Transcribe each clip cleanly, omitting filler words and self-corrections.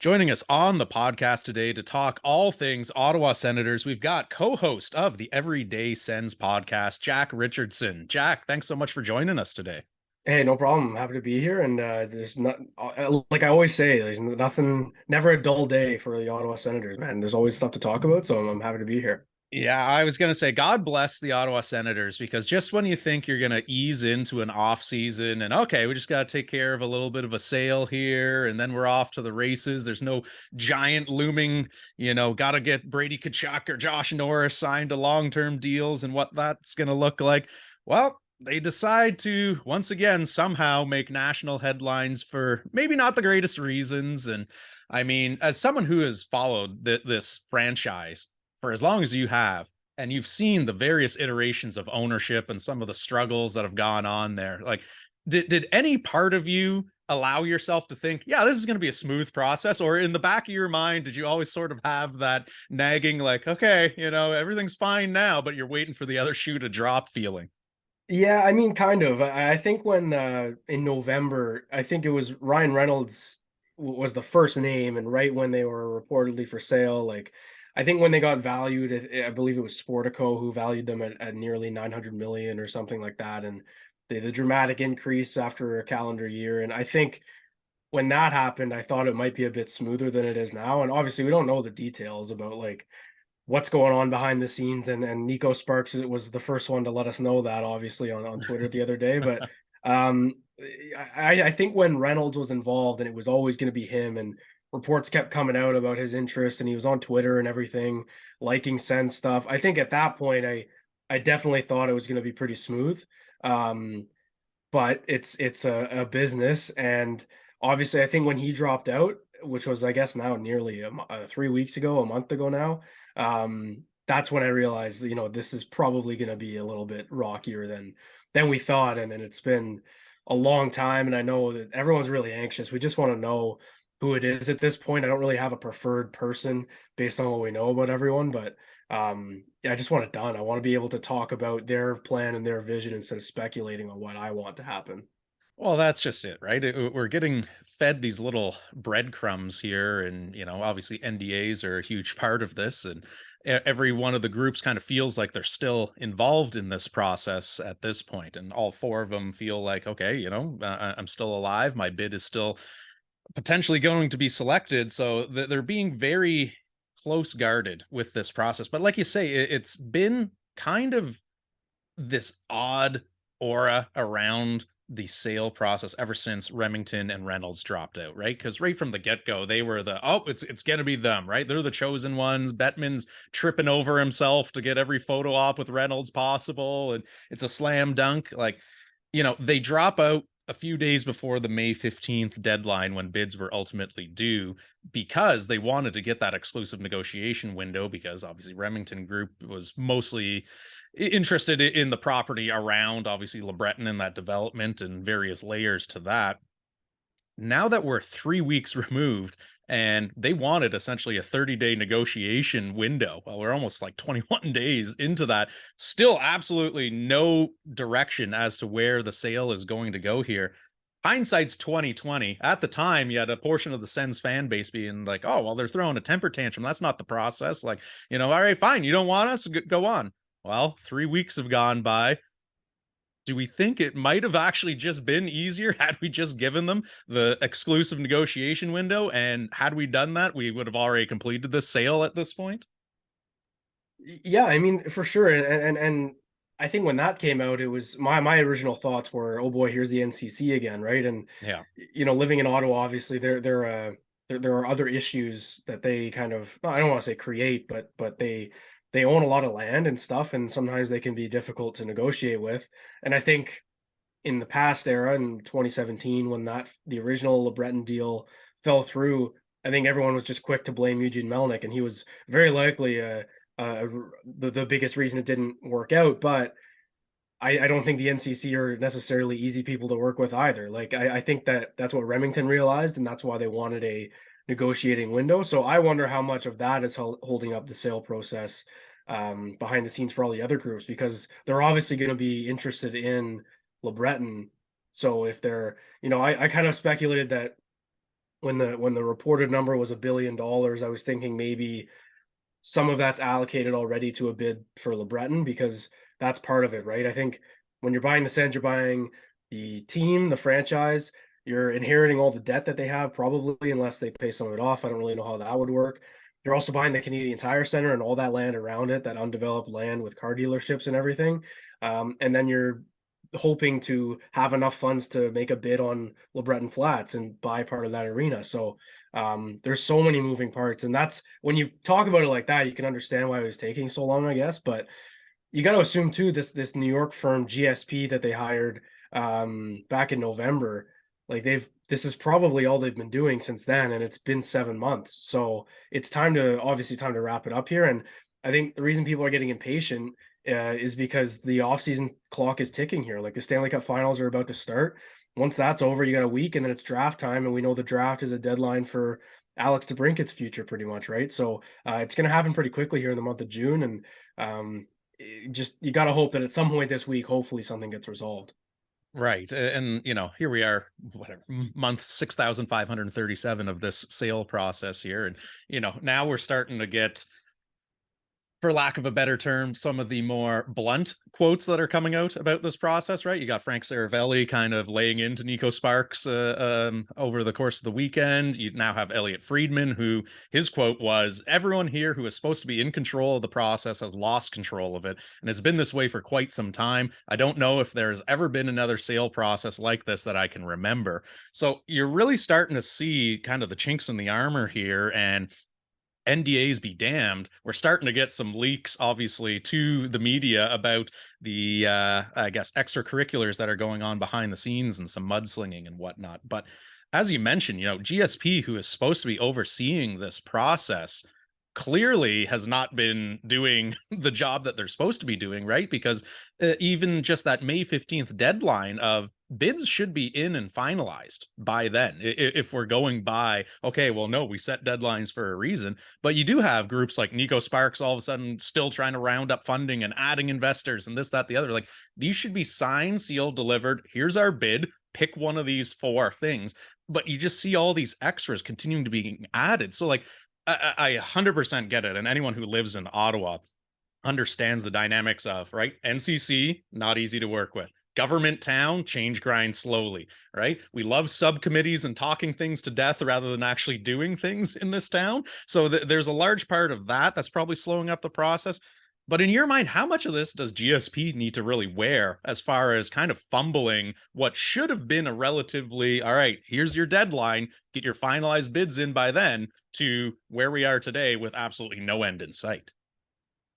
Joining us on the podcast today to talk all things Ottawa Senators, we've got co-host of the Everyday Sens podcast, Jack Richardson. Jack, thanks so much for joining us today. Hey, no problem. Happy to be here. And there's not, like I always say, there's nothing, never a dull day for the Ottawa Senators, man. There's always stuff to talk about. So I'm happy to be here. Yeah, I was going to say, God bless the Ottawa Senators, because just when you think you're going to ease into an off season and okay, we just got to take care of a little bit of a sale here and then we're off to the races. There's no giant looming, got to get Brady Tkachuk or Josh Norris signed to long-term deals and what that's going to look like. Well, they decide to once again somehow make national headlines for maybe not the greatest reasons. And I mean, as someone who has followed this franchise for as long as you have, and you've seen the various iterations of ownership and some of the struggles that have gone on there, like, did any part of you allow yourself to think, yeah, this is going to be a smooth process? Or in the back of your mind, did you always sort of have that nagging, like, okay, everything's fine now, but you're waiting for the other shoe to drop feeling? Yeah, I mean, kind of. I think when in November, I think it was Ryan Reynolds was the first name, and right when they were reportedly for sale, like I think when they got valued, I believe it was Sportico who valued them at nearly 900 million or something like that, and the dramatic increase after a calendar year. And I think when that happened, I thought it might be a bit smoother than it is now. And obviously, we don't know the details about like what's going on behind the scenes. And Nico Sparks was the first one to let us know that, obviously, on Twitter the other day. But um, I think when Reynolds was involved, and it was always going to be him, and reports kept coming out about his interest, and he was on Twitter and everything, liking Sens stuff. I think at that point, I definitely thought it was going to be pretty smooth. Um, but it's a business, and obviously, I think when he dropped out, which was I guess now nearly 3 weeks ago, a month ago now, that's when I realized, this is probably going to be a little bit rockier than we thought. And then it's been a long time, and I know that everyone's really anxious. We just want to know who it is at this point. I don't really have a preferred person based on what we know about everyone, but yeah, I just want it done. I want to be able to talk about their plan and their vision instead of speculating on what I want to happen. Well, that's just it, right? We're getting fed these little breadcrumbs here, and obviously NDAs are a huge part of this, and every one of the groups kind of feels like they're still involved in this process at this point, and all four of them feel like, okay, I'm still alive, my bid is still potentially going to be selected, so they're being very close guarded with this process. But like you say, it's been kind of this odd aura around the sale process ever since Remington and Reynolds dropped out, right? Because right from the get-go, they were it's gonna be them, right? They're the chosen ones. Bettman's tripping over himself to get every photo op with Reynolds possible, and it's a slam dunk. Like, they drop out a few days before the May 15th deadline when bids were ultimately due, because they wanted to get that exclusive negotiation window, because obviously Remington Group was mostly interested in the property around obviously LeBreton and that development and various layers to that. Now that we're 3 weeks removed, and they wanted essentially a 30-day negotiation window, well, we're almost like 21 days into that, still absolutely no direction as to where the sale is going to go here. Hindsight's 2020. At the time, you had a portion of the Sens fan base being like, oh, well, they're throwing a temper tantrum, that's not the process. Like, all right, fine, you don't want us, go on. Well, 3 weeks have gone by. Do we think it might have actually just been easier had we just given them the exclusive negotiation window? And had we done that, we would have already completed the sale at this point? Yeah, I mean, for sure. And I think when that came out, it was my original thoughts were, oh boy, here's the NCC again, right? And Yeah. living in Ottawa, obviously, there are other issues that they kind of, I don't want to say create, but they own a lot of land and stuff, and sometimes they can be difficult to negotiate with. And I think in the past era, in 2017, when the original LeBreton deal fell through, I think everyone was just quick to blame Eugene Melnick, and he was very likely uh, the biggest reason it didn't work out. But I don't think the NCC are necessarily easy people to work with either. Like I think that's what Remington realized, and that's why they wanted a negotiating window. So I wonder how much of that is holding up the sale process behind the scenes for all the other groups, because they're obviously going to be interested in LeBreton. So if they're, I kind of speculated that when the reported number was $1 billion, I was thinking maybe some of that's allocated already to a bid for LeBreton because that's part of it, right? I think when you're buying the Sens, you're buying the team, the franchise. You're inheriting all the debt that they have, probably, unless they pay some of it off. I don't really know how that would work. You're also buying the Canadian Tire Center and all that land around it, that undeveloped land with car dealerships and everything. And then you're hoping to have enough funds to make a bid on LeBreton Flats and buy part of that arena. So there's so many moving parts, and that's when you talk about it like that, you can understand why it was taking so long, I guess. But you got to assume too, this New York firm GSP that they hired back in November, like this is probably all they've been doing since then, and it's been 7 months. So it's obviously time to wrap it up here. And I think the reason people are getting impatient is because the offseason clock is ticking here. Like the Stanley Cup Finals are about to start. Once that's over, you got a week, and then it's draft time, and we know the draft is a deadline for Alex DeBrincat's future, pretty much, right? So it's going to happen pretty quickly here in the month of June, and just you got to hope that at some point this week, hopefully, something gets resolved. Right. And, here we are, whatever, month 6,537 of this sale process here. And, now we're starting to get, for lack of a better term, some of the more blunt quotes that are coming out about this process, right? You got Frank Saravelli kind of laying into Nico Sparks over the course of the weekend. You now have Elliot Friedman, who his quote was, "Everyone here who is supposed to be in control of the process has lost control of it, and it's been this way for quite some time. I don't know if there's ever been another sale process like this that I can remember." So you're really starting to see kind of the chinks in the armor here, and NDAs be damned. We're starting to get some leaks, obviously, to the media about the, I guess, extracurriculars that are going on behind the scenes and some mudslinging and whatnot. But as you mentioned, GSP, who is supposed to be overseeing this process, clearly has not been doing the job that they're supposed to be doing, right? Because even just that May 15th deadline of bids should be in and finalized by then. If we're going by, okay, well, no, we set deadlines for a reason, but you do have groups like Nico Sparks all of a sudden still trying to round up funding and adding investors and this, that, the other. Like, these should be signed, sealed, delivered. Here's our bid. Pick one of these four things. But you just see all these extras continuing to be added. So, like, I 100% get it. And anyone who lives in Ottawa understands the dynamics of, right? NCC, not easy to work with. Government town, change grind slowly, right? We love subcommittees and talking things to death rather than actually doing things in this town. So there's a large part of that that's probably slowing up the process. But in your mind, how much of this does GSP need to really wear as far as kind of fumbling what should have been a relatively, all right, here's your deadline, get your finalized bids in by then, to where we are today with absolutely no end in sight?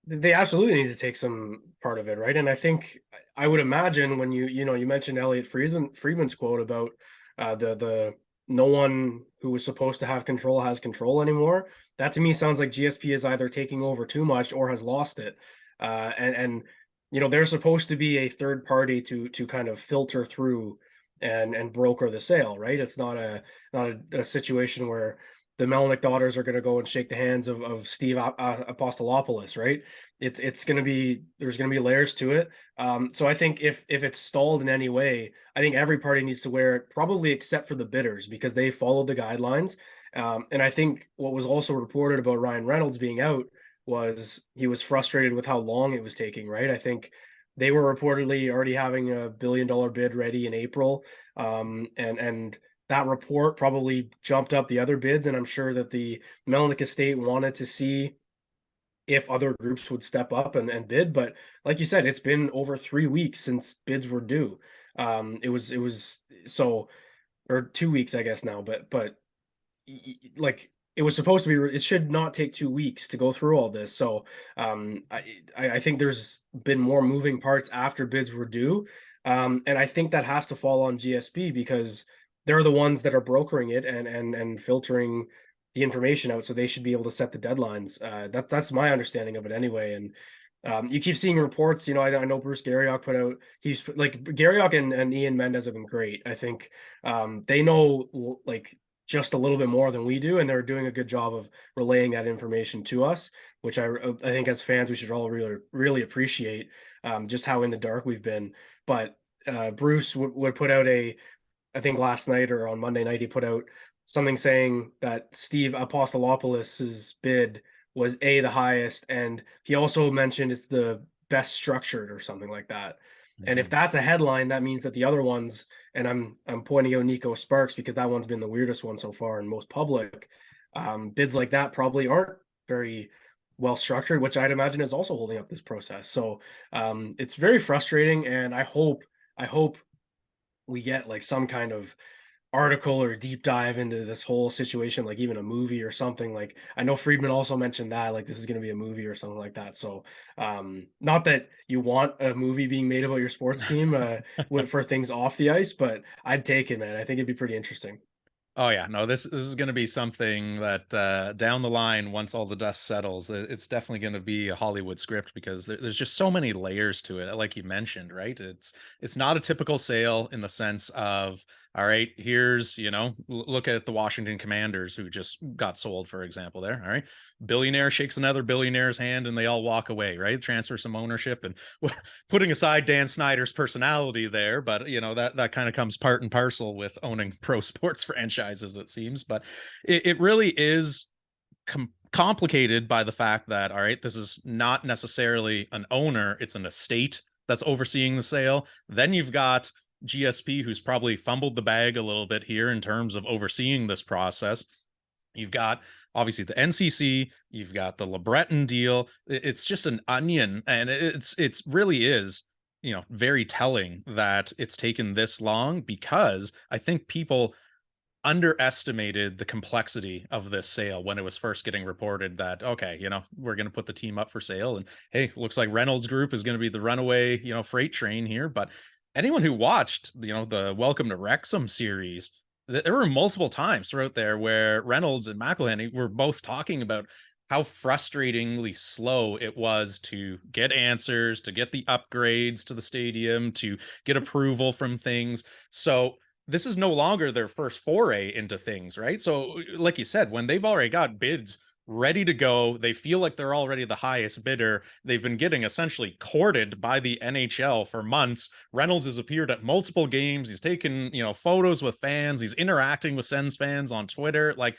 They absolutely need to take some part of it, right? And I think I would imagine when you mentioned Elliot Friedman's quote about the no one who was supposed to have control has control anymore. That to me sounds like GSP is either taking over too much or has lost it. And they're supposed to be a third party to kind of filter through and broker the sale, right? It's not a situation where the Melnick daughters are going to go and shake the hands of Steve Apostolopoulos, right? It's going to be there's going to be layers to it. So I think if it's stalled in any way, I think every party needs to wear it, probably except for the bidders because they followed the guidelines. And I think what was also reported about Ryan Reynolds being out was he was frustrated with how long it was taking, right? I think they were reportedly already having $1 billion bid ready in April. And that report probably jumped up the other bids, and I'm sure that the Melnick estate wanted to see if other groups would step up and bid. But like you said, it's been over 3 weeks since bids were due. It was so, or 2 weeks, I guess now, but like it was supposed to be, it should not take 2 weeks to go through all this. So I think there's been more moving parts after bids were due. And I think that has to fall on GSP because they're the ones that are brokering it and filtering the information out. So they should be able to set the deadlines. That's my understanding of it anyway. And you keep seeing reports, I know Bruce Garriock put out, he's like Garriock and Ian Mendez have been great. I think they know like just a little bit more than we do, and they're doing a good job of relaying that information to us, which I think as fans we should all really really appreciate, just how in the dark we've been. But Bruce would put out I think last night or on Monday night he put out something saying that Steve Apostolopoulos's bid was the highest, and he also mentioned it's the best structured or something like that. And if Mhm. that's a headline, that means that the other ones, and I'm pointing out Nico Sparks because that one's been the weirdest one so far and most public. Bids like that probably aren't very well structured, which I'd imagine is also holding up this process. So it's very frustrating, and I hope we get like some kind of article or deep dive into this whole situation, like even a movie or something. Like I know Friedman also mentioned that like this is going to be a movie or something like that. So not that you want a movie being made about your sports team for things off the ice, but I'd take it, man. I think it'd be pretty interesting. Oh yeah, no, this is going to be something that down the line, once all the dust settles, it's definitely going to be a Hollywood script because there's just so many layers to it. Like you mentioned, right? It's not a typical sale in the sense of, all right, here's look at the Washington Commanders who just got sold, for example. There, all right, billionaire shakes another billionaire's hand and they all walk away, right? Transfer some ownership and putting aside Dan Snyder's personality there, but that kind of comes part and parcel with owning pro sports franchises, it seems. But it really is complicated by the fact that, all right, this is not necessarily an owner; it's an estate that's overseeing the sale. Then you've got GSP, who's probably fumbled the bag a little bit here in terms of overseeing this process. You've got obviously the NCC, you've got the LeBreton deal. It's just an onion, and it's really is very telling that it's taken this long because I think people underestimated the complexity of this sale when it was first getting reported that, okay, we're going to put the team up for sale, and hey, looks like Reynolds Group is going to be the runaway freight train here. But anyone who watched the Welcome to Wrexham series, there were multiple times throughout there where Reynolds and McElhenney were both talking about how frustratingly slow it was to get answers, to get the upgrades to the stadium, to get approval from things. So this is no longer their first foray into things, right? So, like you said, when they've already got bids ready to go, they feel like they're already the highest bidder. They've been getting essentially courted by the NHL for months. Reynolds has appeared at multiple games. He's taken, photos with fans. He's interacting with Sens fans on Twitter. Like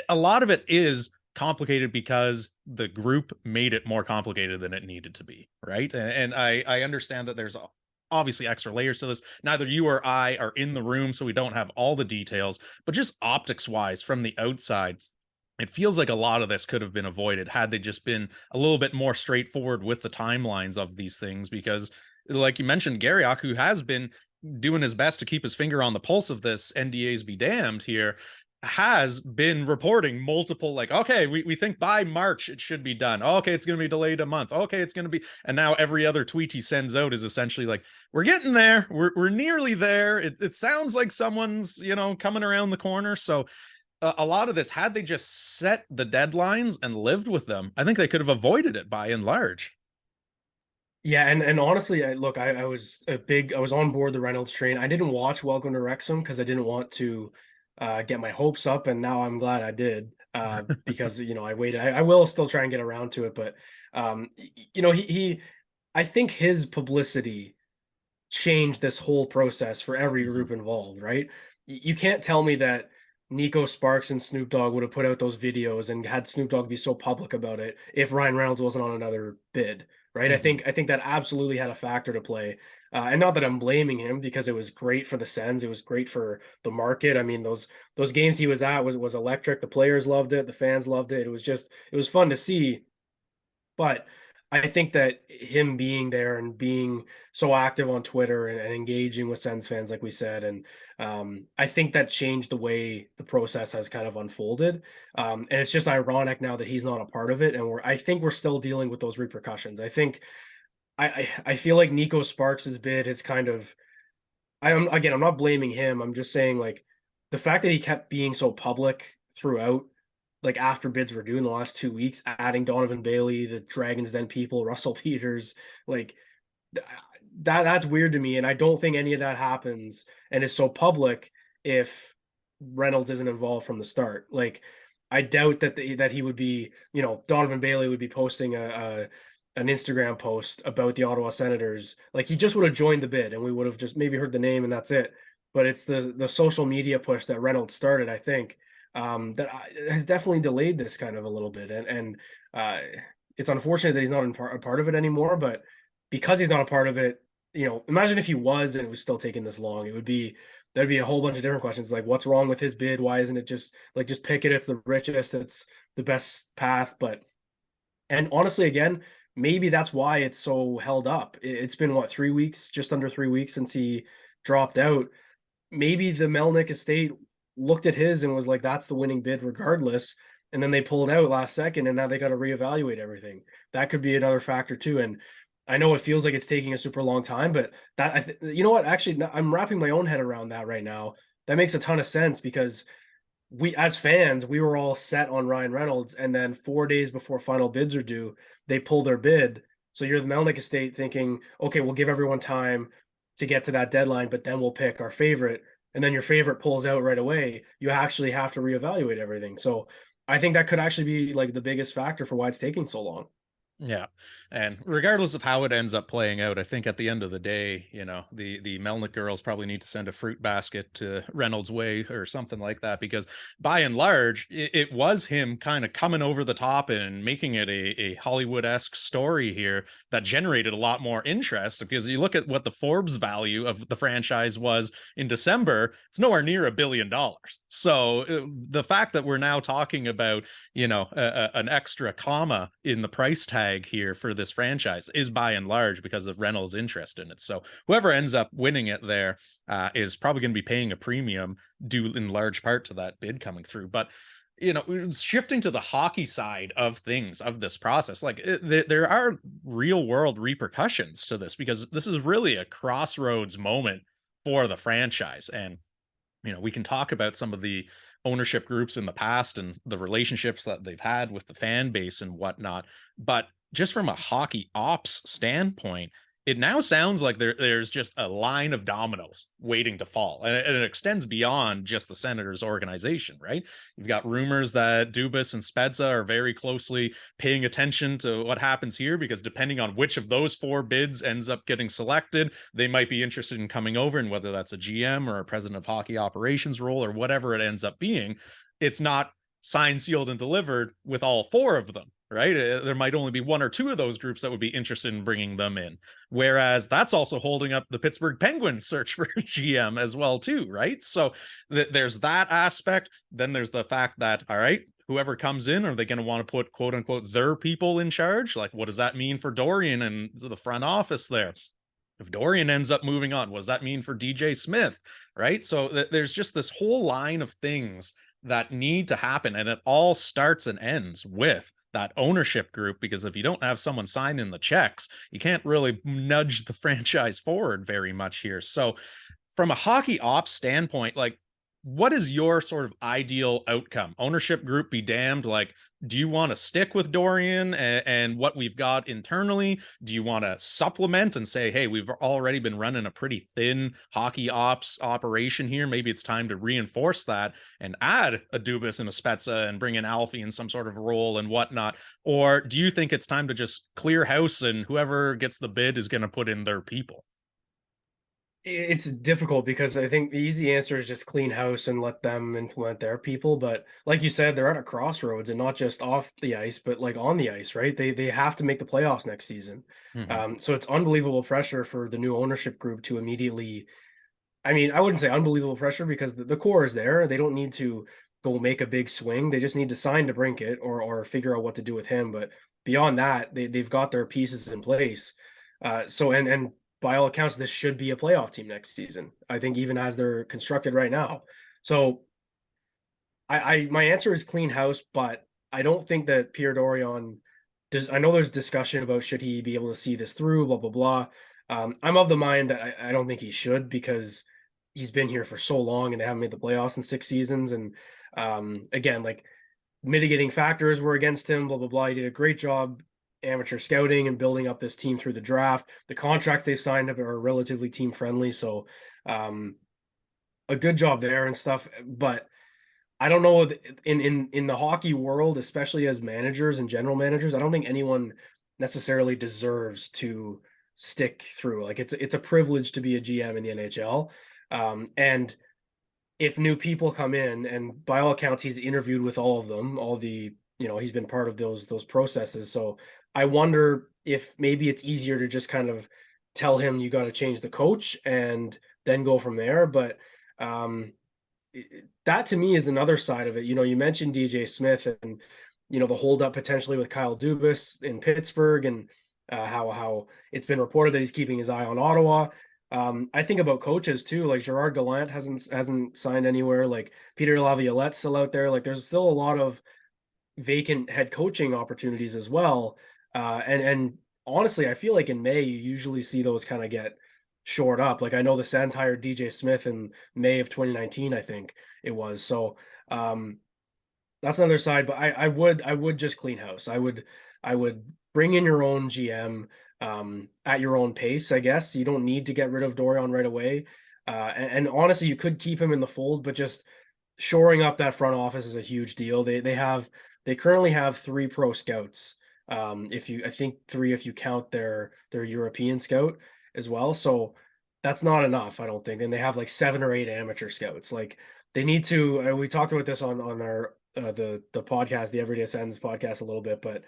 a lot of it is complicated because the group made it more complicated than it needed to be, right? And I understand that there's obviously extra layers to this. Neither you or I are in the room, so we don't have all the details, but just optics wise from the outside, it feels like a lot of this could have been avoided had they just been a little bit more straightforward with the timelines of these things. Because like you mentioned, Garriock, who has been doing his best to keep his finger on the pulse of this NDAs be damned here, has been reporting multiple, like, okay, we think by March it should be done. Okay, it's going to be delayed a month. Okay, it's going to be, and now every other tweet he sends out is essentially like, we're getting there. We're nearly there. It sounds like someone's, coming around the corner. So a lot of this, had they just set the deadlines and lived with them, I think they could have avoided it by and large. Yeah, and honestly, I was on board the Reynolds train. I didn't watch Welcome to Wrexham because I didn't want to get my hopes up, and now I'm glad I did because I waited. I will still try and get around to it, but he I think his publicity changed this whole process for every Mhm. group involved, right? You can't tell me that Nico Sparks and Snoop Dogg would have put out those videos and had Snoop Dogg be so public about it if Ryan Reynolds wasn't on another bid, right? I Mhm. think I think that absolutely had a factor to play. And not that I'm blaming him because it was great for the Sens, it was great for the market. I mean, those games he was at was electric. The players loved it, the fans loved it. It was fun to see, but I think that him being there and being so active on Twitter and engaging with Sens fans, like we said, and I think that changed the way the process has kind of unfolded. And it's just ironic now that he's not a part of it, and I think we're still dealing with those repercussions. I think I feel like Nico Sparks' bid is kind of I'm not blaming him. I'm just saying like the fact that he kept being so public throughout, like after bids were due in the last 2 weeks, adding Donovan Bailey, the Dragons Den people, Russell Peters, like that's weird to me. And I don't think any of that happens and is so public if Reynolds isn't involved from the start. Like I doubt that that he would be, Donovan Bailey would be posting a an Instagram post about the Ottawa Senators. Like he just would have joined the bid and we would have just maybe heard the name and that's it. but it's the social media push that Reynolds started, I think, has definitely delayed this kind of a little bit. And uh, it's unfortunate that he's not a part of it anymore. But because he's not a part of it, imagine if he was and it was still taking this long. There'd be a whole bunch of different questions like what's wrong with his bid? Why isn't it just pick it? It's the richest. It's the best path. And honestly, again, maybe that's why it's so held up. It's been what, 3 weeks, just under 3 weeks since he dropped out. Maybe the Melnick estate looked at his and was like, that's the winning bid regardless. And then they pulled out last second and now they got to reevaluate everything. That could be another factor too. And I know it feels like it's taking a super long time, but you know what? Actually, I'm wrapping my own head around that right now. That makes a ton of sense because we, as fans, we were all set on Ryan Reynolds, and then 4 days before final bids are due, they pull their bid. So you're the Melnick estate thinking, okay, we'll give everyone time to get to that deadline, but then we'll pick our favorite. And then your favorite pulls out right away. You actually have to reevaluate everything. So I think that could actually be like the biggest factor for why it's taking so long. Yeah. And regardless of how it ends up playing out, I think at the end of the day, the Melnick girls probably need to send a fruit basket to Reynolds' way or something like that, because by and large, it was him kind of coming over the top and making it a Hollywood-esque story here that generated a lot more interest. Because you look at what the Forbes value of the franchise was in December, it's nowhere near $1 billion. So the fact that we're now talking about, an extra comma in the price tag here for this franchise is by and large because of Reynolds' interest in it. So whoever ends up winning it there is probably going to be paying a premium due in large part to that bid coming through. But shifting to the hockey side of things of this process, like there are real world repercussions to this, because this is really a crossroads moment for the franchise. And we can talk about some of the ownership groups in the past and the relationships that they've had with the fan base and whatnot. But just from a hockey ops standpoint, it now sounds like there's just a line of dominoes waiting to fall. And it extends beyond just the Senators organization, right? You've got rumors that Dubas and Spezza are very closely paying attention to what happens here, because depending on which of those four bids ends up getting selected, they might be interested in coming over, and whether that's a GM or a president of hockey operations role or whatever it ends up being, it's not signed, sealed, and delivered with all four of them, right? There might only be one or two of those groups that would be interested in bringing them in. Whereas that's also holding up the Pittsburgh Penguins search for GM as well, too, right? So there's that aspect. Then there's the fact that, all right, whoever comes in, are they going to want to put quote unquote their people in charge? Like, what does that mean for Dorian and the front office there? If Dorian ends up moving on, what does that mean for DJ Smith? Right? So there's just this whole line of things that need to happen. And it all starts and ends with that ownership group, because if you don't have someone signing the checks, you can't really nudge the franchise forward very much here. So from a hockey ops standpoint, like, what is your sort of ideal outcome? Ownership group be damned. Like, do you want to stick with Dorian and what we've got internally? Do you want to supplement and say, hey, we've already been running a pretty thin hockey ops operation here, maybe it's time to reinforce that and add a Dubas and a Spezza and bring in Alfie in some sort of role and whatnot? Or do you think it's time to just clear house and whoever gets the bid is going to put in their people? It's difficult because I think the easy answer is just clean house and let them implement their people. But like you said, they're at a crossroads, and not just off the ice, but like on the ice, right? They have to make the playoffs next season. Mhm. So it's unbelievable pressure for the new ownership group to immediately. I mean, I wouldn't say unbelievable pressure because the core is there. They don't need to go make a big swing. They just need to sign to Brinkett or figure out what to do with him. But beyond that, they've got their pieces in place. So by all accounts, this should be a playoff team next season. I think even as they're constructed right now. So I my answer is clean house, but I don't think that Pierre Dorion does. I know there's discussion about should he be able to see this through, blah blah blah. I'm of the mind that I don't think he should, because he's been here for so long and they haven't made the playoffs in 6 seasons. And again, like, mitigating factors were against him, blah blah blah. He did a great job amateur scouting and building up this team through the draft. The contracts they've signed up are relatively team friendly, so um, a good job there and stuff. But I don't know, in the hockey world, especially as managers and general managers, I don't think anyone necessarily deserves to stick through. Like, it's a privilege to be a GM in the NHL. And if new people come in, and by all accounts, he's interviewed with all of them, all the, he's been part of those processes. So I wonder if maybe it's easier to just kind of tell him you got to change the coach and then go from there. But um, that to me is another side of it. You mentioned DJ Smith and the holdup potentially with Kyle Dubas in Pittsburgh, and how it's been reported that he's keeping his eye on Ottawa. I think about coaches too, like Gerard Gallant hasn't signed anywhere. Like Peter Laviolette's still out there. Like there's still a lot of vacant head coaching opportunities as well. And honestly, I feel like in May you usually see those kind of get shored up. Like I know the Sens hired DJ Smith in May of 2019, I think it was. So that's another side. But I would just clean house. I would bring in your own GM at your own pace. I guess you don't need to get rid of Dorian right away. And honestly, you could keep him in the fold, but just shoring up that front office is a huge deal. They currently have 3 pro scouts. If you I think 3 if you count their European scout as well. So that's not enough, I don't think. And they have like 7 or 8 amateur scouts. Like they need to. We talked about this on our the podcast, the Everyday Sens podcast, a little bit. But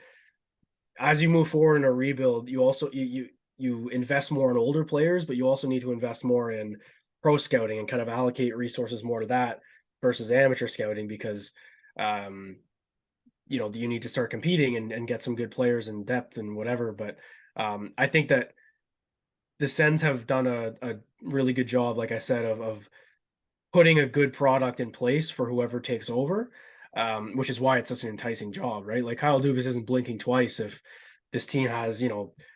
as you move forward in a rebuild, you also you invest more in older players, but you also need to invest more in pro scouting and kind of allocate resources more to that versus amateur scouting, because you need to start competing and get some good players in depth and whatever. But I think that the Sens have done a really good job, like I said, of putting a good product in place for whoever takes over, which is why it's such an enticing job, right? Like Kyle Dubas isn't blinking twice if this team has,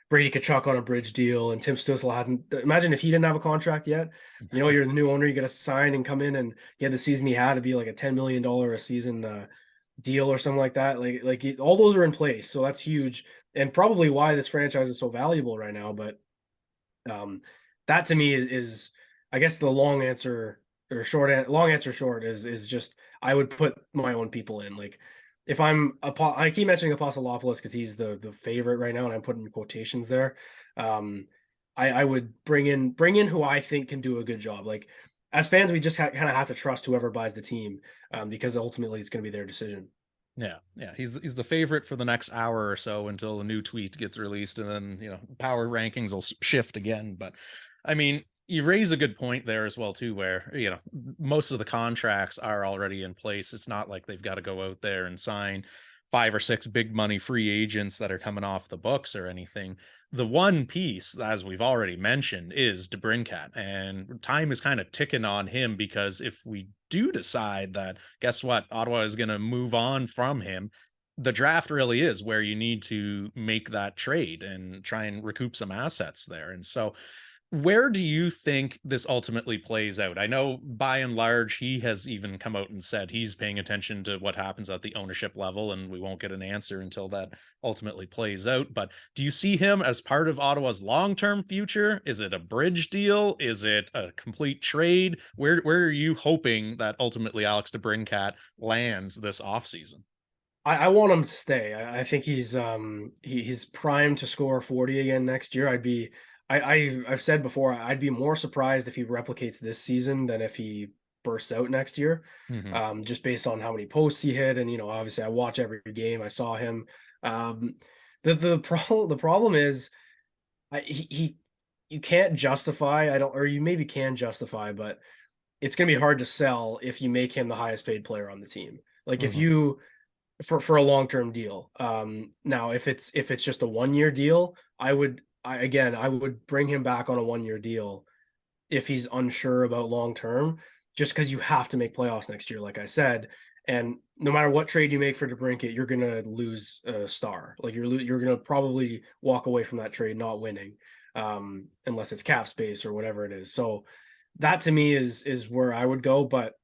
Brady Tkachuk on a bridge deal and Tim Stützle hasn't. Imagine if he didn't have a contract yet. You're the new owner, you got to sign and come in, and he had the season he had to be like a $10 million a season deal or something like that. Like all those are in place, so that's huge, and probably why this franchise is so valuable right now. But that to me is I guess the long answer or long answer short is just I would put my own people in. Like if I keep mentioning Apostolopoulos because he's the favorite right now, and I'm putting quotations there. I would bring in who I think can do a good job. Like as fans, we just kind of have to trust whoever buys the team, because ultimately it's going to be their decision. Yeah. He's the favorite for the next hour or so until a new tweet gets released, and then power rankings will shift again. But I mean, you raise a good point there as well too, where most of the contracts are already in place. It's not like they've got to go out there and sign 5 or 6 big money free agents that are coming off the books or anything. The one piece, as we've already mentioned, is DeBrincat, and time is kind of ticking on him, because if we do decide that, guess what, Ottawa is going to move on from him, the draft really is where you need to make that trade and try and recoup some assets there. And so where do you think this ultimately plays out? I know by and large, he has even come out and said he's paying attention to what happens at the ownership level, and we won't get an answer until that ultimately plays out. But do you see him as part of Ottawa's long-term future? Is it a bridge deal? Is it a complete trade? Where are you hoping that ultimately Alex DeBrincat lands this offseason? I want him to stay. I think he's primed to score 40 again next year. I've said before, I'd be more surprised if he replicates this season than if he bursts out next year. Mhm. Just based on how many posts he hit, and obviously I watch every game. I saw him. Um, the problem is he you can't justify. I don't, or you maybe can justify, but it's gonna be hard to sell if you make him the highest paid player on the team. Like if Mhm. you for a long-term deal. Now if it's just a 1 year deal, I would bring him back on a 1 year deal if he's unsure about long term, just because you have to make playoffs next year, like I said. And no matter what trade you make for DeBrincat, you're gonna lose a star. Like you're gonna probably walk away from that trade not winning, unless it's cap space or whatever it is. So that to me is where I would go. But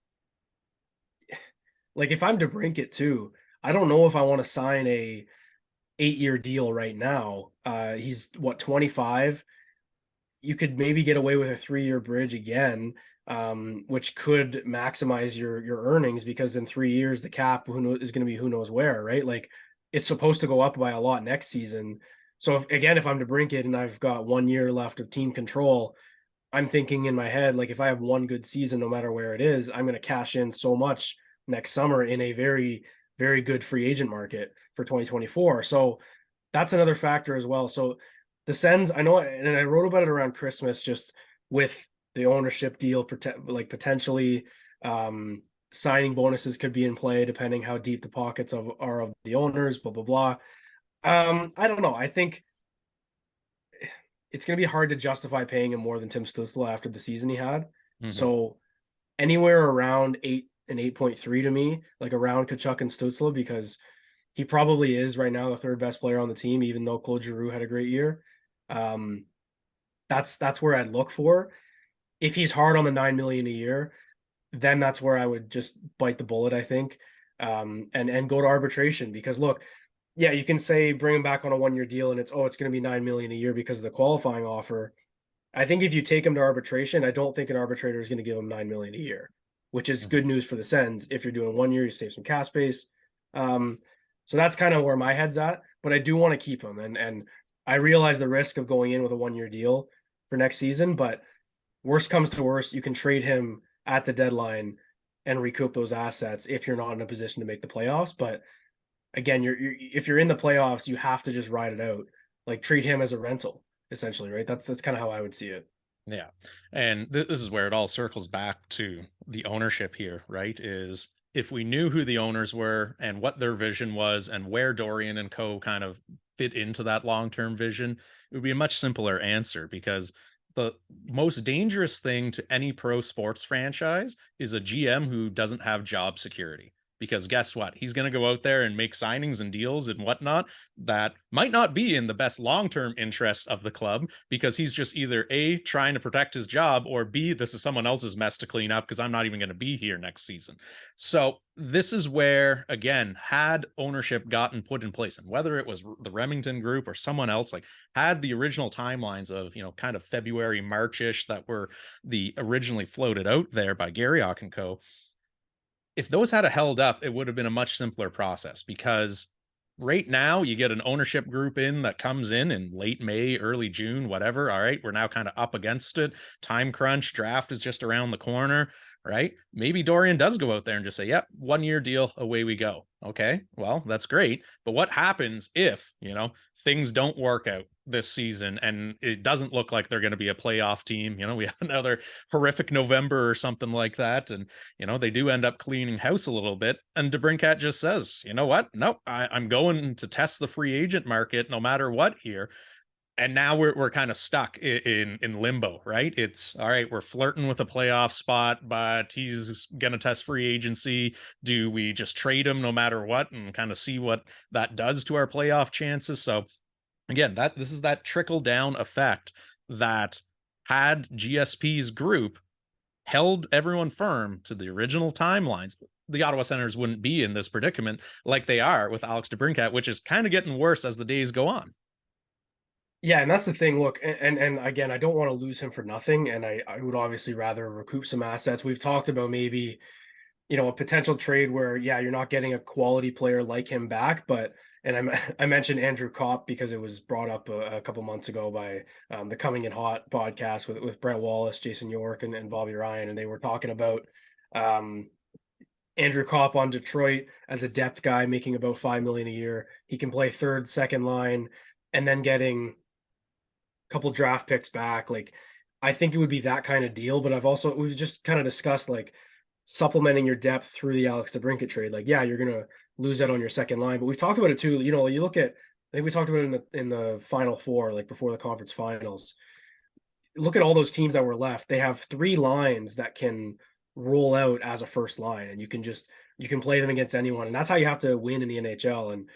like if I'm DeBrincat too, I don't know if I want to sign a 8 year deal right now. He's what, 25? You could maybe get away with a 3 year bridge again, which could maximize your earnings, because in 3 years the cap is going to be who knows where, right? Like it's supposed to go up by a lot next season. So if I'm DeBrincat and I've got 1 year left of team control, I'm thinking in my head, like if I have one good season, no matter where it is, I'm going to cash in so much next summer in a very, very good free agent market for 2024. So that's another factor as well. So the Sens, I know, and I wrote about it around Christmas, just with the ownership deal, like potentially signing bonuses could be in play depending how deep the pockets are of the owners, blah, blah, blah. I don't know. I think it's going to be hard to justify paying him more than Tim Stützle after the season he had. Mhm. So anywhere around 8 and 8.3 to me, like around Kachuk and Stützle, because he probably is right now the third best player on the team, even though Claude Giroux had a great year. Um, that's where I'd look for. If he's hard on the 9 million a year, then that's where I would just bite the bullet, I think, and go to arbitration. Because look, yeah, you can say bring him back on a 1 year deal, and it's going to be 9 million a year because of the qualifying offer. I think if you take him to arbitration, I don't think an arbitrator is going to give him 9 million a year, which is Mhm. good news for the Sens. If you're doing 1 year, you save some cap space. Um, so that's kind of where my head's at. But I do want to keep him, and I realize the risk of going in with a 1 year deal for next season. But worst comes to worst, you can trade him at the deadline and recoup those assets if you're not in a position to make the playoffs. But again, if you're in the playoffs, you have to just ride it out. Like treat him as a rental, essentially, right? That's kind of how I would see it. Yeah. And this is where it all circles back to the ownership here, right? Is if we knew who the owners were and what their vision was and where Dorian and co kind of fit into that long-term vision, it would be a much simpler answer because the most dangerous thing to any pro sports franchise is a GM who doesn't have job security. Because guess what? He's going to go out there and make signings and deals and whatnot that might not be in the best long term interest of the club because he's just either A, trying to protect his job, or B, this is someone else's mess to clean up because I'm not even going to be here next season. So, this is where, again, had ownership gotten put in place, and whether it was the Remington group or someone else, like had the original timelines of, kind of February, Marchish that were the originally floated out there by Garriock and co, if those had a held up, it would have been a much simpler process because right now you get an ownership group in that comes in late May, early June, whatever. All right, we're now kind of up against it. Time crunch, draft is just around the corner, right? Maybe Dorian does go out there and just say, "Yep, 1 year deal, away we go." Okay, well, that's great. But what happens if, things don't work out this season and it doesn't look like they're going to be a playoff team? We have another horrific November or something like that. And they do end up cleaning house a little bit. And DeBrincat just says, you know what? Nope, I'm going to test the free agent market no matter what here. And now we're kind of stuck in limbo, right? It's all right, we're flirting with a playoff spot, but he's gonna test free agency. Do we just trade him no matter what and kind of see what that does to our playoff chances? So again, that this is that trickle down effect that had GSP's group held everyone firm to the original timelines, the Ottawa Senators wouldn't be in this predicament like they are with Alex DeBrincat, which is kind of getting worse as the days go on. Yeah, and that's the thing. Look, and again, I don't want to lose him for nothing, and I would obviously rather recoup some assets. We've talked about maybe, a potential trade where, yeah, you're not getting a quality player like him back, but and I mentioned Andrew Kopp because it was brought up a couple months ago by the Coming in Hot podcast with Brett Wallace, Jason York, and Bobby Ryan, and they were talking about um, Andrew Kopp on Detroit as a depth guy, making about 5 million a year. He can play third, second line, and then getting couple draft picks back. Like, I think it would be that kind of deal. But we've just kind of discussed like supplementing your depth through the Alex DeBrincat trade. Like, yeah, you're gonna lose that on your second line, but we've talked about it too. You look at, I think we talked about it in the final four, like before the conference finals. Look at all those teams that were left. They have three lines that can roll out as a first line, and you can play them against anyone, and that's how you have to win in the NHL. And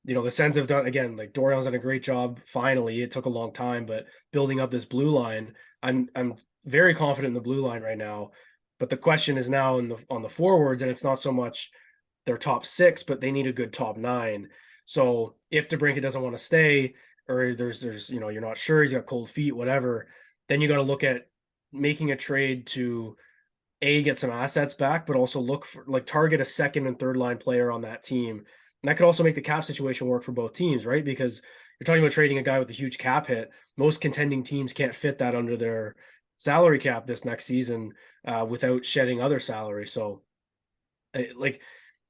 the Sens have done, again, like Dorian's done a great job. Finally, it took a long time, but building up this blue line, I'm very confident in the blue line right now. But the question is now on the forwards, and it's not so much their top six, but they need a good top nine. So if DeBrincat doesn't want to stay, or there's you're not sure, he's got cold feet, whatever, then you got to look at making a trade to get some assets back, but also look for, like, target a second and third line player on that team. And that could also make the cap situation work for both teams, right? Because you're talking about trading a guy with a huge cap hit. Most contending teams can't fit that under their salary cap this next season without shedding other salary. So like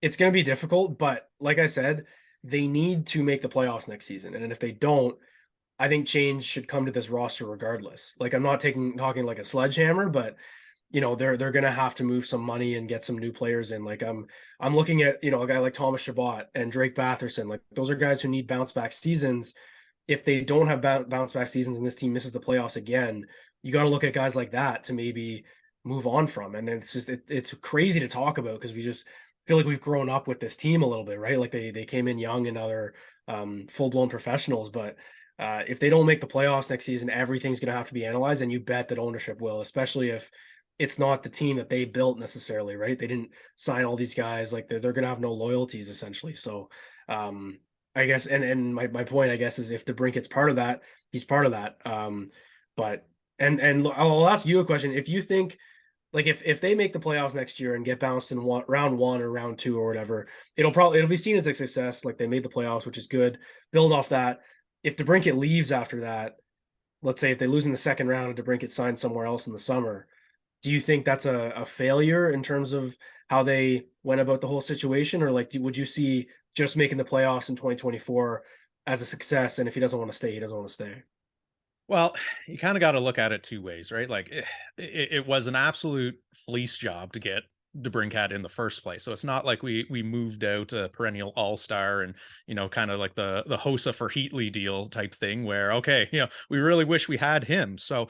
it's going to be difficult, but like I said, they need to make the playoffs next season. And if they don't, I think change should come to this roster regardless. Like I'm not talking like a sledgehammer, but they're gonna have to move some money and get some new players in. Like I'm looking at a guy like Thomas Chabot and Drake Batherson. Like those are guys who need bounce back seasons. If they don't have bounce back seasons and this team misses the playoffs again, you got to look at guys like that to maybe move on from. And it's just it's crazy to talk about because we just feel like we've grown up with this team a little bit, right? Like they came in young and other full blown professionals, but if they don't make the playoffs next season, everything's going to have to be analyzed, and you bet that ownership will, especially if it's not the team that they built necessarily, right? They didn't sign all these guys. Like they're going to have no loyalties essentially. So I guess, and my point, I guess, is if DeBrincat's part of that, he's part of that. But and I'll ask you a question. If you think like if they make the playoffs next year and get bounced in round one or round two or whatever, it'll be seen as a success. Like they made the playoffs, which is good. Build off that. If DeBrincat leaves after that, let's say if they lose in the second round and DeBrincat signs somewhere else in the summer, do you think that's a failure in terms of how they went about the whole situation? Or like, would you see just making the playoffs in 2024 as a success? And if he doesn't want to stay, he doesn't want to stay. Well, you kind of got to look at it two ways, right? Like it was an absolute fleece job to get DeBrincat in the first place. So it's not like we moved out a perennial all-star and kind of like the Hosa for Heatley deal type thing where okay, we really wish we had him. So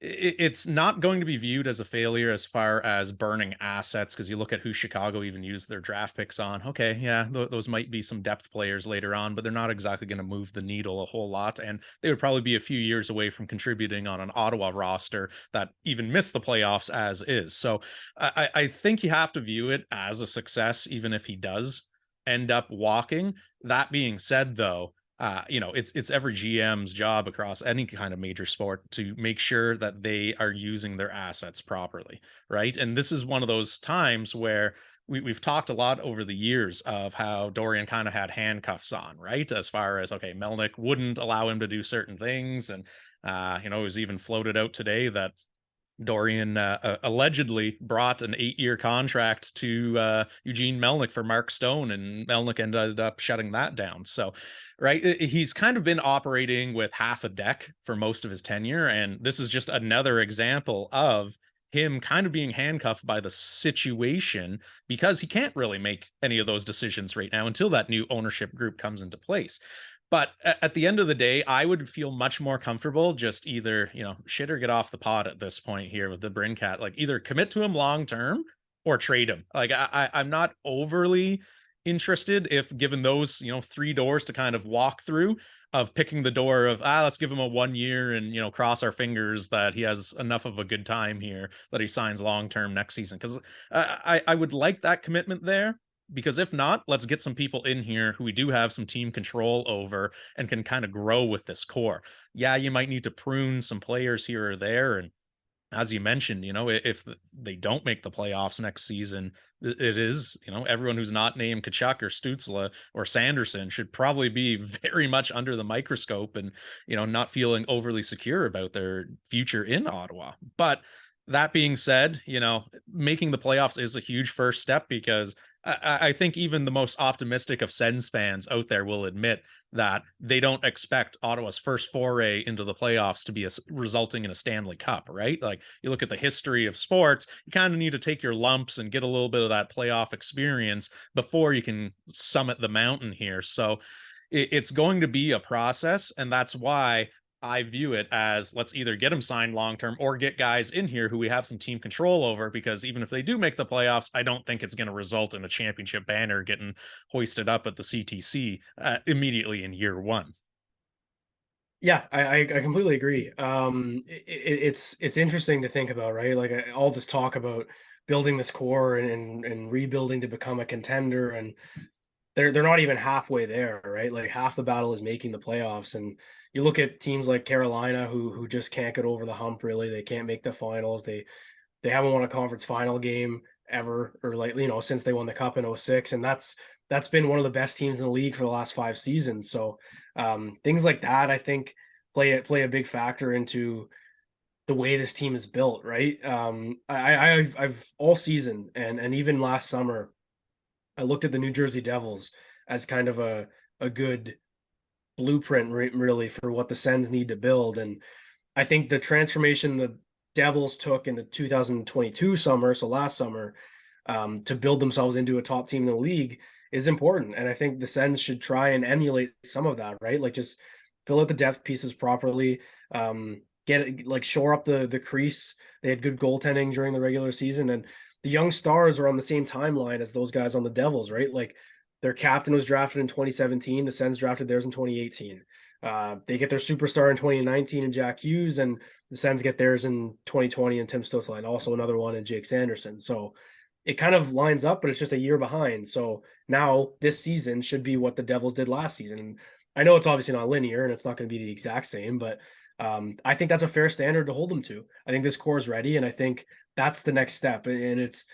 it's not going to be viewed as a failure as far as burning assets because you look at who Chicago even used their draft picks on. Okay, yeah, those might be some depth players later on, but they're not exactly going to move the needle a whole lot, and they would probably be a few years away from contributing on an Ottawa roster that even missed the playoffs as is. So I think you have to view it as a success, even if he does end up walking. That being said, though, it's every GM's job across any kind of major sport to make sure that they are using their assets properly, right? And this is one of those times where we've talked a lot over the years of how Dorian kind of had handcuffs on, right? As far as okay, Melnick wouldn't allow him to do certain things, and it was even floated out today that Dorian allegedly brought an 8-year contract to Eugene Melnick for Mark Stone, and Melnick ended up shutting that down. So, right, he's kind of been operating with half a deck for most of his tenure, and this is just another example of him kind of being handcuffed by the situation because he can't really make any of those decisions right now until that new ownership group comes into place. But at the end of the day, I would feel much more comfortable just either, shit or get off the pot at this point here with the Brincat. Like either commit to him long term or trade him. Like I'm not overly interested if given those, three doors to kind of walk through of picking the door of let's give him a 1 year and cross our fingers that he has enough of a good time here that he signs long term next season. Because I would like that commitment there because if not, let's get some people in here who we do have some team control over and can kind of grow with this core. Yeah, you might need to prune some players here or there. And as you mentioned, if they don't make the playoffs next season, it is, everyone who's not named Kachuk or Stutzla or Sanderson should probably be very much under the microscope and, not feeling overly secure about their future in Ottawa. But that being said, making the playoffs is a huge first step because I think even the most optimistic of Sens fans out there will admit that they don't expect Ottawa's first foray into the playoffs to be resulting in a Stanley Cup, right? Like you look at the history of sports, you kind of need to take your lumps and get a little bit of that playoff experience before you can summit the mountain here. So it's going to be a process, and that's why I view it as let's either get him signed long term or get guys in here who we have some team control over. Because even if they do make the playoffs, I don't think it's going to result in a championship banner getting hoisted up at the CTC immediately in year one. Yeah, I completely agree. It's interesting to think about, right? Like all this talk about building this core and rebuilding to become a contender, and they're not even halfway there, right? Like half the battle is making the playoffs, and you look at teams like Carolina who just can't get over the hump. Really, they can't make the finals. They haven't won a conference final game ever, or like since they won the cup in '06, and that's been one of the best teams in the league for the last 5 seasons. So things like that, I think, play a big factor into the way this team is built, right? I've all season and even last summer, I looked at the New Jersey Devils as kind of a good blueprint really for what the Sens need to build. And I think the transformation the Devils took in the 2022 summer, so last summer, to build themselves into a top team in the league is important. And I think the Sens should try and emulate some of that, right? Like just fill out the depth pieces properly, get it, like shore up the crease. They had good goaltending during the regular season, and the young stars are on the same timeline as those guys on the Devils, right? Like their captain was drafted in 2017, the Sens drafted theirs in 2018. They get their superstar in 2019 in Jack Hughes, and the Sens get theirs in 2020 and Tim Stützle, also another one in Jake Sanderson. So it kind of lines up, but it's just a year behind. So now this season should be what the Devils did last season. And I know it's obviously not linear and it's not going to be the exact same, but I think that's a fair standard to hold them to. I think this core is ready, and I think that's the next step. And it's,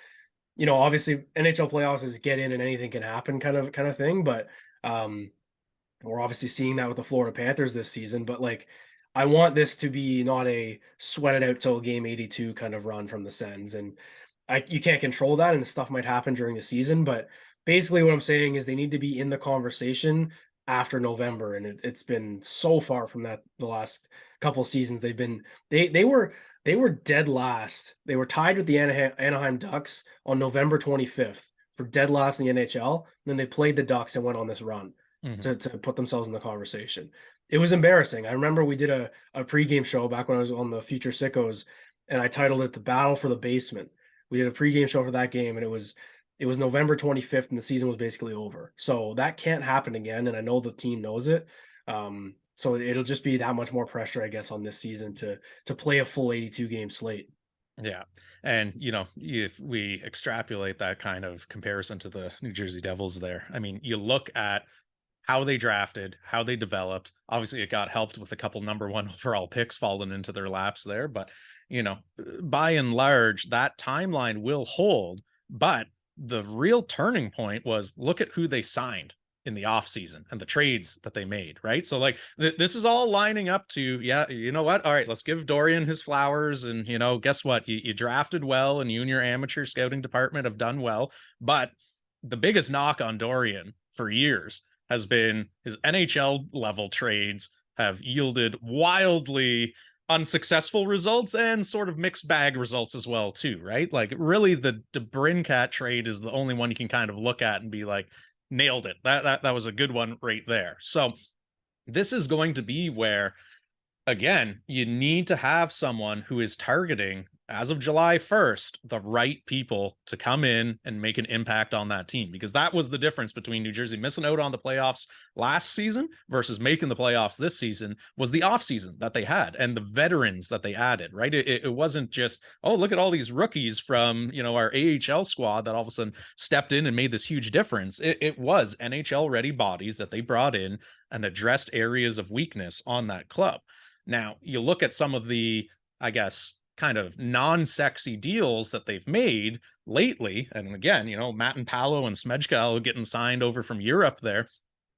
obviously NHL playoffs is get in and anything can happen kind of thing, but we're obviously seeing that with the Florida Panthers this season. But like, I want this to be not a sweat it out till game 82 kind of run from the Sens. And you can't control that, and stuff might happen during the season. But basically, what I'm saying is they need to be in the conversation after November, and it's been so far from that the last couple seasons. They were dead last. They were tied with the Anaheim Ducks on November 25th for dead last in the NHL. And then they played the Ducks and went on this run Mhm. to put themselves in the conversation. It was embarrassing. I remember we did a pregame show back when I was on the Future Sickos, and I titled it "The Battle for the Basement." We did a pregame show for that game, and it was November 25th, and the season was basically over. So that can't happen again, and I know the team knows it. So it'll just be that much more pressure, I guess, on this season to play a full 82 game slate. Yeah. And, if we extrapolate that kind of comparison to the New Jersey Devils there, I mean, you look at how they drafted, how they developed. Obviously, it got helped with a couple number one overall picks falling into their laps there. But, by and large, that timeline will hold. But the real turning point was look at who they signed in the offseason and the trades that they made, right? So, like, this is all lining up to, yeah, you know what? All right, let's give Dorian his flowers. And, guess what? You drafted well, and you and your amateur scouting department have done well. But the biggest knock on Dorian for years has been his NHL level trades have yielded wildly unsuccessful results and sort of mixed bag results as well too, right? Like really the DeBrincat trade is the only one you can kind of look at and be like, nailed it. That was a good one right there. So this is going to be where, again, you need to have someone who is targeting, as of July 1st, the right people to come in and make an impact on that team. Because that was the difference between New Jersey missing out on the playoffs last season versus making the playoffs this season, was the offseason that they had and the veterans that they added, right? It wasn't just, oh, look at all these rookies from, our AHL squad that all of a sudden stepped in and made this huge difference. It was NHL ready bodies that they brought in and addressed areas of weakness on that club. Now, you look at some of the, I guess, kind of non-sexy deals that they've made lately, and again, Matt and Paolo and Smejkal getting signed over from Europe there,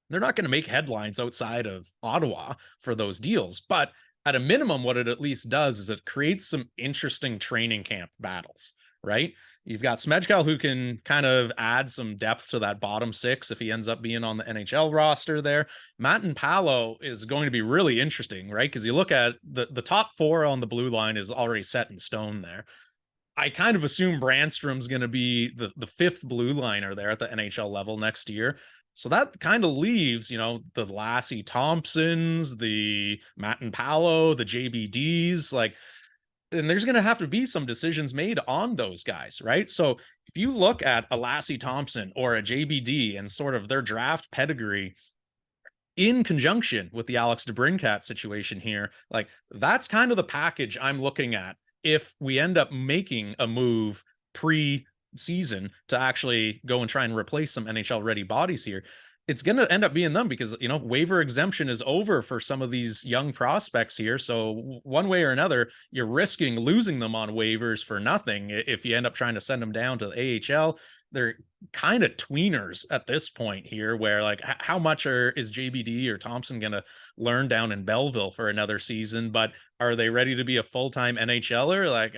they're not going to make headlines outside of Ottawa for those deals. But at a minimum, what it at least does is it creates some interesting training camp battles, right? You've got Smejkal who can kind of add some depth to that bottom six if he ends up being on the NHL roster there. Matt and Paolo is going to be really interesting, right? Because you look at the top four on the blue line is already set in stone there. I kind of assume Brandstrom's going to be the fifth blue liner there at the NHL level next year. So that kind of leaves, the Lassie Thompsons, the Matt and Paolo, the JBDs, like, and there's going to have to be some decisions made on those guys, right? So if you look at a Lassie Thompson or a JBD and sort of their draft pedigree in conjunction with the Alex DeBrincat situation here, like that's kind of the package I'm looking at if we end up making a move pre-season to actually go and try and replace some NHL ready bodies here. It's going to end up being them because, waiver exemption is over for some of these young prospects here. So one way or another, you're risking losing them on waivers for nothing if you end up trying to send them down to the AHL. they're kind of tweeners at this point here, where like how much is JBD or Thompson going to learn down in Belleville for another season, but are they ready to be a full-time NHLer? Like,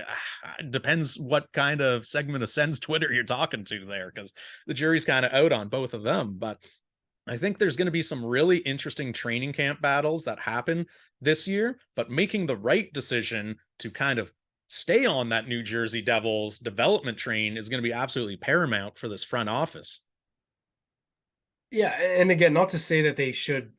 depends what kind of segment of Sens Twitter you're talking to there, because the jury's kind of out on both of them. But I think there's going to be some really interesting training camp battles that happen this year, but making the right decision to kind of stay on that New Jersey Devils development train is going to be absolutely paramount for this front office. Yeah, and again, not to say that they should,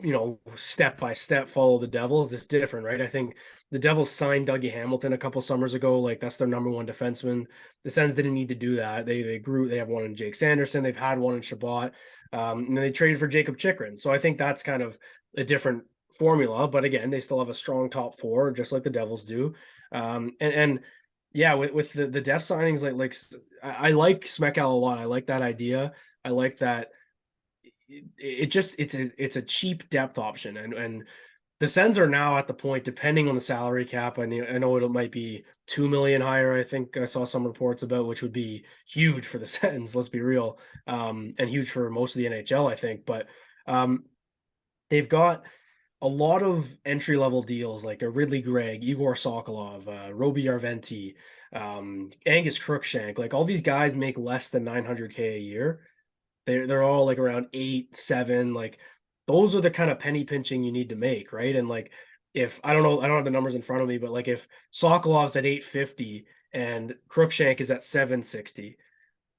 step by step follow the Devils. It's different, right? I think the Devils signed Dougie Hamilton a couple summers ago. Like that's their number one defenseman. The Sens didn't need to do that. They grew. They have one in Jake Sanderson. They've had one in Shabbat, and they traded for Jacob Chikrin. So I think that's kind of a different formula. But again, they still have a strong top four, just like the Devils do. And yeah, with the depth signings, I like Smekal a lot. I like that idea. I like that it's a cheap depth option, and the Sens are now at the point, depending on the salary cap. I know it might be 2 million higher. I think I saw some reports about, which would be huge for the Sens. Let's be real, and huge for most of the NHL, I think. But they've got a lot of entry level deals like a Ridley Gregg, Igor Sokolov, Roby Yarventi, Angus Crookshank. Like all these guys make less than 900K a year. They're all like around 8, 7. Like those are the kind of penny pinching you need to make, right? And like if I don't know, I don't have the numbers in front of me, but like if Sokolov's at 850 and Crookshank is at 760,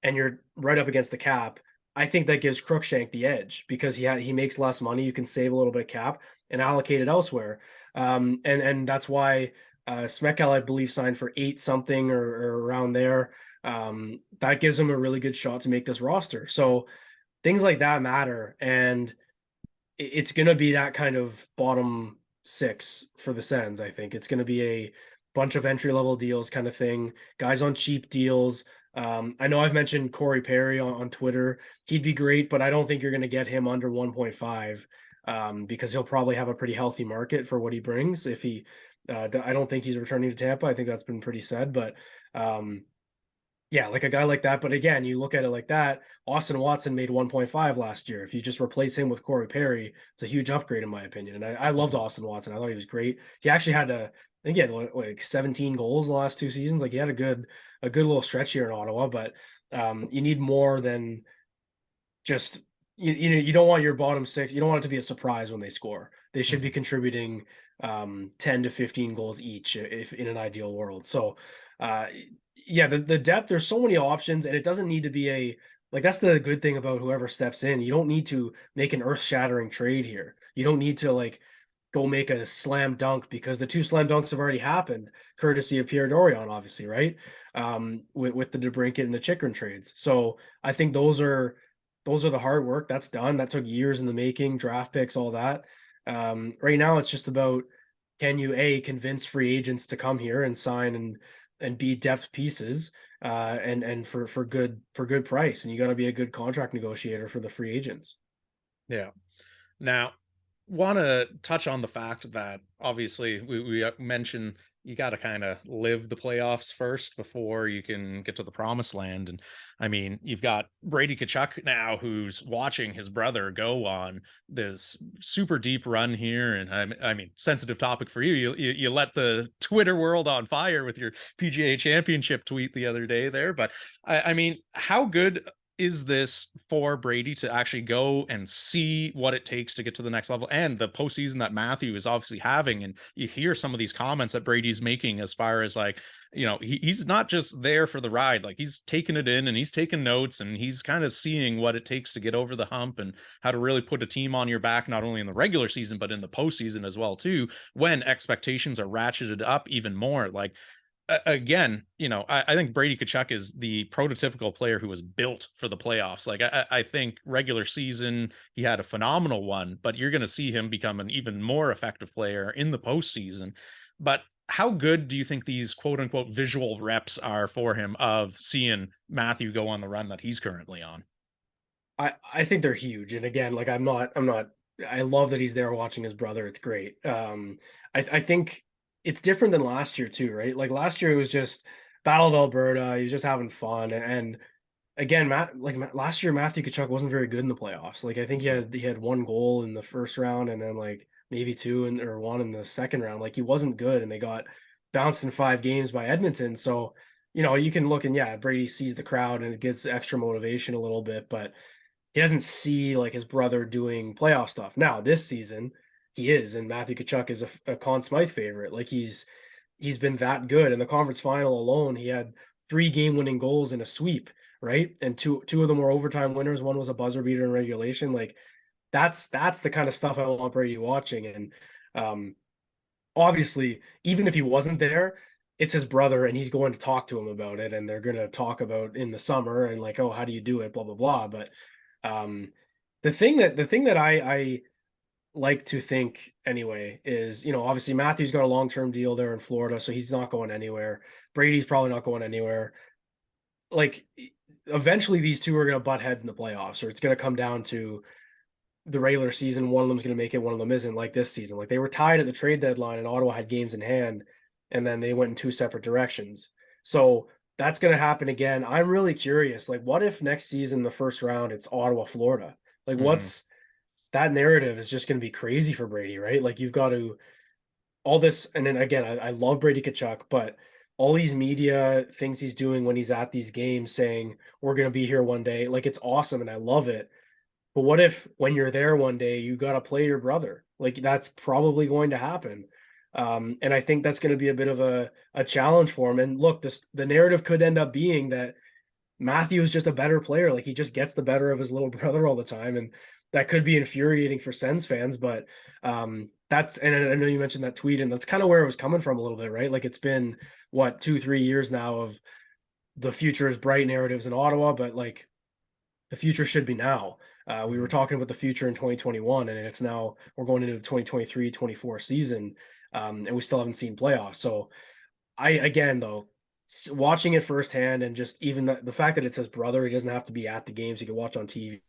and you're right up against the cap, I think that gives Crookshank the edge because he makes less money. You can save a little bit of cap and allocate it elsewhere. And that's why Smekal, I believe, signed for 8 something or around there. That gives him a really good shot to make this roster. So things like that matter, and it's going to be that kind of bottom 6 for the Sens. I think it's going to be a bunch of entry level deals kind of thing, guys on cheap deals. I know I've mentioned Corey Perry on Twitter. He'd be great, but I don't think you're going to get him under 1.5 because he'll probably have a pretty healthy market for what he brings. If he, I don't think he's returning to Tampa. I think that's been pretty said, but yeah, like a guy like that. But again, you look at it like that. Austin Watson made 1.5 last year. If you just replace him with Corey Perry, it's a huge upgrade in my opinion. And I loved Austin Watson. I thought he was great. He actually had I think he had like 17 goals the last 2 seasons. Like he had a good little stretch here in Ottawa. But you need more than just you don't want your bottom 6. You don't want it to be a surprise when they score. They should be contributing 10 to 15 goals each if in an ideal world. So yeah, the depth, there's so many options, and it doesn't need to be that's the good thing about whoever steps in. You don't need to make an earth-shattering trade here. You don't need to go make a slam dunk because the 2 slam dunks have already happened, courtesy of Pierre Dorion, obviously, right? With the DeBrincat and the Chikrin trades. So I think those are the hard work that's done. That took years in the making, draft picks, all that. Right now, it's just about can you convince free agents to come here and sign and be depth pieces, and for good price, and you got to be a good contract negotiator for the free agents. Yeah. Now, want to touch on the fact that obviously we mentioned you got to kind of live the playoffs first before you can get to the promised land. And I mean, you've got Brady Tkachuk now who's watching his brother go on this super deep run here. And I mean, sensitive topic for you. You let the Twitter world on fire with your PGA championship tweet the other day there. But I mean, how good is this for Brady to actually go and see what it takes to get to the next level and the postseason that Matthew is obviously having? And you hear some of these comments that Brady's making as far as he's not just there for the ride, like he's taking it in and he's taking notes and he's kind of seeing what it takes to get over the hump and how to really put a team on your back, not only in the regular season, but in the postseason as well, too, when expectations are ratcheted up even more. Like, again, I think Brady Tkachuk is the prototypical player who was built for the playoffs. Like, I think regular season, he had a phenomenal one, but you're going to see him become an even more effective player in the postseason. But how good do you think these quote unquote visual reps are for him of seeing Matthew go on the run that he's currently on? I think they're huge. And again, like I'm not I love that he's there watching his brother. It's great. I think it's different than last year too, right? Like last year it was just Battle of Alberta. He was just having fun, and again, last year, Matthew Tkachuk wasn't very good in the playoffs. Like I think he had one goal in the first round and then like maybe two or one in the second round. Like he wasn't good, and they got bounced in 5 games by Edmonton. So you can look and yeah, Brady sees the crowd and it gives extra motivation a little bit, but he doesn't see like his brother doing playoff stuff. Now this season, he is, and Matthew Tkachuk is a Conn Smythe favorite. Like he's been that good. In the conference final alone, he had 3 game-winning goals in a sweep, right? And two of them were overtime winners. One was a buzzer beater in regulation. Like that's the kind of stuff I want Brady watching. And um, obviously, even if he wasn't there, it's his brother, and he's going to talk to him about it, and they're going to talk about in the summer and like, oh, how do you do it, blah blah blah. But um, the thing that I like to think anyway is, obviously Matthew's got a long-term deal there in Florida, so he's not going anywhere. Brady's probably not going anywhere. Like eventually these two are going to butt heads in the playoffs, or it's going to come down to the regular season. One of them's going to make it, one of them isn't, like this season. Like they were tied at the trade deadline and Ottawa had games in hand, and then they went in two separate directions. So that's going to happen again. I'm really curious. Like, what if next season, the first round, it's Ottawa, Florida? Like, Mm-hmm. what's that narrative is just going to be crazy for Brady, right? Like you've got to all this, and then again, I love Brady Kachuk, but all these media things he's doing when he's at these games, saying we're going to be here one day, like it's awesome and I love it. But what if when you're there one day you got to play your brother? Like that's probably going to happen. And I think that's going to be a bit of a challenge for him. And look, the narrative could end up being that Matthew is just a better player. Like he just gets the better of his little brother all the time, and that could be infuriating for Sens fans. But that's, and I know you mentioned that tweet, and that's kind of where it was coming from a little bit, right? Like it's been what 2-3 years now of the future is bright narratives in Ottawa, but like the future should be now. We were Mm-hmm. talking about the future in 2021, and it's now we're going into the 2023-24 season, and we still haven't seen playoffs. So I again though, watching it firsthand, and just even the fact that it's his brother, he doesn't have to be at the games. He can watch on TV.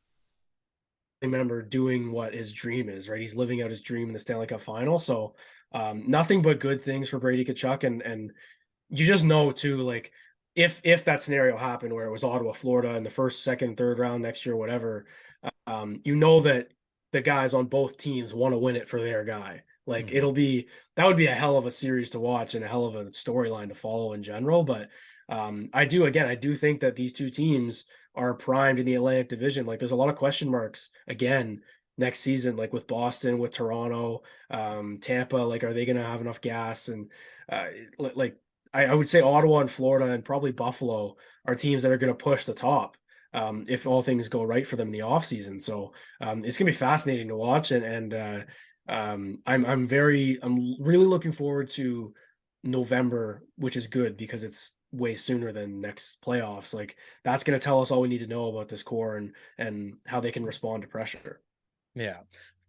I remember doing what his dream is, right? He's living out his dream in the Stanley Cup final. So nothing but good things for Brady Kachuk, and you just know too, like if that scenario happened where it was Ottawa, Florida in the first, second, third round next year, whatever, that the guys on both teams want to win it for their guy. Like Mm-hmm. that would be a hell of a series to watch and a hell of a storyline to follow in general. But I do think that these two teams are primed in the Atlantic Division. Like there's a lot of question marks again next season, like with Boston, with Toronto, Tampa. Like, are they going to have enough gas? And uh, like I would say Ottawa and Florida and probably Buffalo are teams that are going to push the top, if all things go right for them in the offseason. So it's going to be fascinating to watch. I'm really looking forward to November, which is good because it's way sooner than next playoffs. Like that's going to tell us all we need to know about this core and how they can respond to pressure. Yeah.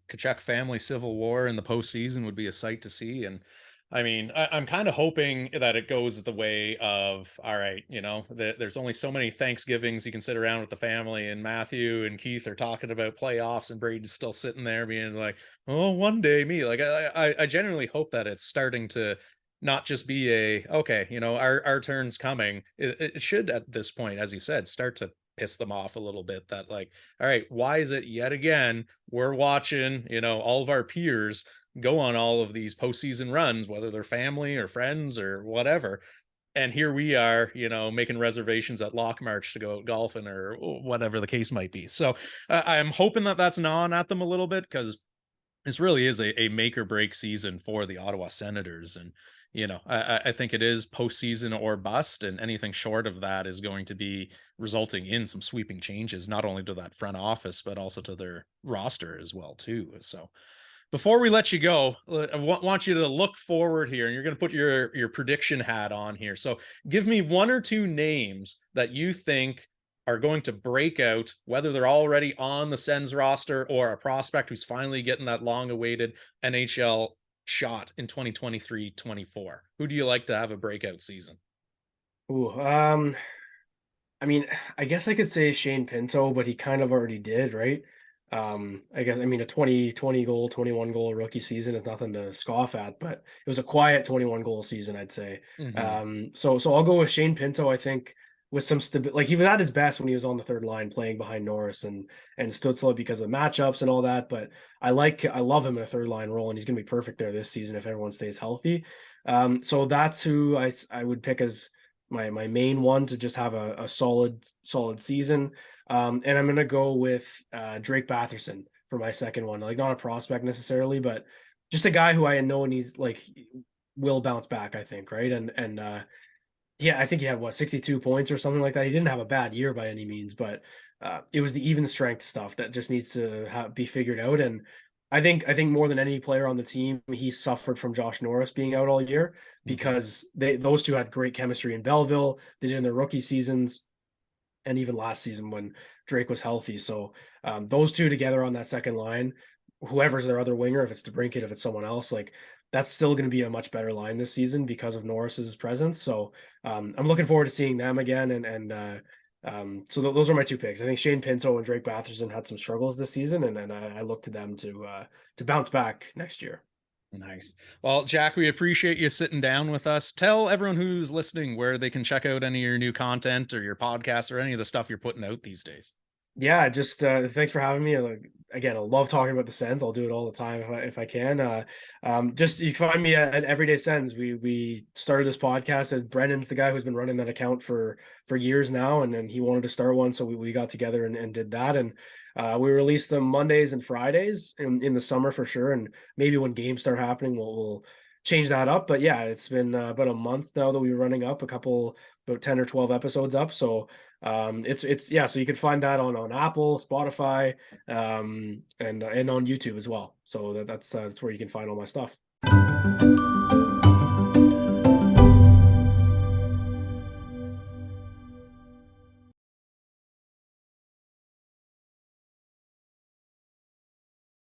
Kachuk family civil war in the postseason would be a sight to see. And I mean, I'm kind of hoping that it goes the way of, all right, there's only so many Thanksgivings you can sit around with the family, and Matthew and Keith are talking about playoffs, and Brady's still sitting there being like, oh, one day me. Like, I genuinely hope that it's starting to not just be okay, our turn's coming. It should, at this point, as you said, start to piss them off a little bit that, like, all right, why is it yet again we're watching, all of our peers go on all of these postseason runs, whether they're family or friends or whatever. And here we are, making reservations at Lock March to go out golfing or whatever the case might be. So I'm hoping that that's gnawing at them a little bit, because this really is a make or break season for the Ottawa Senators. And, I think it is postseason or bust. And anything short of that is going to be resulting in some sweeping changes, not only to that front office, but also to their roster as well, too. So before we let you go, I want you to look forward here, and you're going to put your prediction hat on here. So give me one or two names that you think are going to break out, whether they're already on the Sens roster or a prospect who's finally getting that long-awaited NHL shot in 2023-24. Who do you like to have a breakout season? Ooh, I mean, I guess I could say Shane Pinto, but he kind of already did, right? I mean, a 20 goal, 21 goal rookie season is nothing to scoff at, but it was a quiet 21 goal season, I'd say. Hmm. So I'll go with Shane Pinto. I think with some stability. Like he was at his best when he was on the third line playing behind Norris and Stützle because of the matchups and all that. But I love him in a third line role, and he's going to be perfect there this season if everyone stays healthy. So that's who I would pick as my main one to just have a solid season. And I'm going to go with Drake Batherson for my second one. Like not a prospect necessarily, but just a guy who I know and he's like will bounce back, I think, right? And yeah, I think he had what 62 points or something like that. He didn't have a bad year by any means, but it was the even strength stuff that just needs to be figured out. And I think more than any player on the team, he suffered from Josh Norris being out all year Mhm. because those two had great chemistry in Belleville. They did in their rookie seasons and even last season when Drake was healthy. So those two together on that second line, whoever's their other winger, if it's DeBrincat, if it's someone else, like that's still going to be a much better line this season because of Norris's presence. So I'm looking forward to seeing them again. So those are my two picks. I think Shane Pinto and Drake Batherson had some struggles this season, and then I look to them to bounce back next year. Nice. Well, Jack, we appreciate you sitting down with us. Tell everyone who's listening where they can check out any of your new content or your podcasts or any of the stuff you're putting out these days. Yeah, just thanks for having me. Again, I love talking about the Sens. I'll do it all the time if I can. Just you can find me at Everyday Sens. We started this podcast, and Brennan's the guy who's been running that account for years now, and then he wanted to start one, so we got together and did that, and we release them Mondays and Fridays in the summer for sure, and maybe when games start happening, we'll change that up. But yeah, it's been about a month now that we were running up a couple about 10 or 12 episodes up, so it's yeah, so you can find that on Apple, Spotify, and on YouTube as well. So that's where you can find all my stuff.